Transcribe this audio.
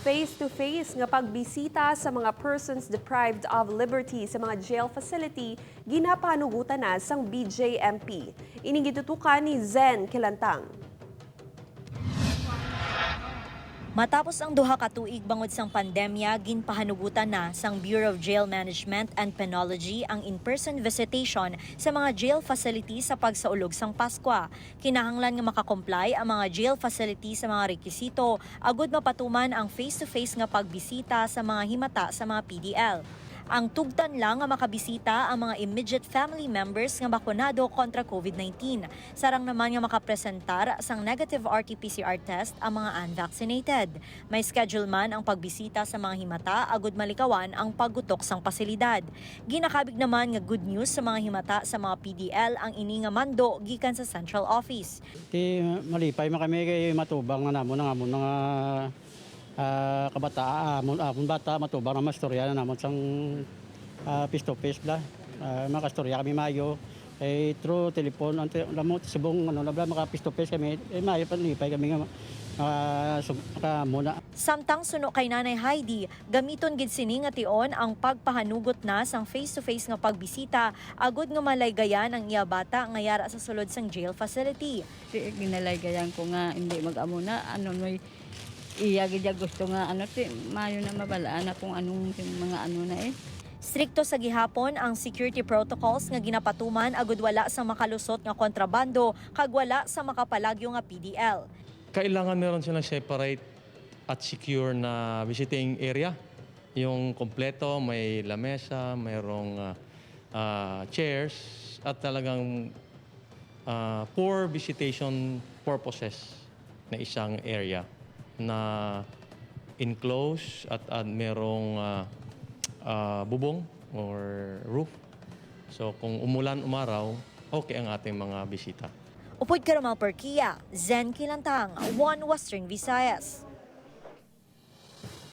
Face-to-face nga pagbisita sa mga persons deprived of liberty sa mga jail facility ginapanugutan na sang BJMP. Ining gitutukan ni Zen Kilantang. Matapos ang duha ka tuig bangod sang pandemya, ginpahanugutan na sang Bureau of Jail Management and Penology ang in-person visitation sa mga jail facilities sa pagsaulog sang Paskwa. Kinahanglan nga makakomply ang mga jail facilities sa mga rekisito agud mapatuman ang face-to-face nga pagbisita sa mga himata sa mga PDL. Ang tugtan lang nga makabisita ang mga immediate family members nga bakunado kontra COVID-19. Sarang naman nga makapresentar sang negative RT-PCR test ang mga unvaccinated. May schedule man ang pagbisita sa mga himata agud malikawan ang paggutok sang pasilidad. Ginakabig naman nga good news sa mga himata sa mga PDL ang ini nga mando gikan sa central office. Malipay kami kay matubang na namon nga kabataan, bata matubang na mastorya na namon sang face to face bla. Makastorya kami mayo through telephone lamot subong maka face to face kami mayo panlipay kami nga muna. Samtang suno kay Nanay Heidi, gamiton gid sini nga tion ang pagpahanugot na sang face-to-face nga pagbisita agud nga malaygayan ang iya bata nga yara sa sulod sang jail facility. Ginalaygayan ko nga hindi mag-amo na may iya gid gusto nga mayo na mabalaan na kung anong mga na Strikto sa gihapon ang security protocols nga ginapatuman agud wala sa makalusot nga kontrabando kag wala sa makapalagyo nga PDL. Kailangan meron silang separate at secure na visiting area. Yung kompleto, may lamesa, mayroong chairs at talagang for visitation purposes na isang area na enclosed at merong bubong or roof. So kung umulan, umaraw, okay ang ating mga bisita. Upod Caramal Perkia, Zen Kilantang, One Western Visayas.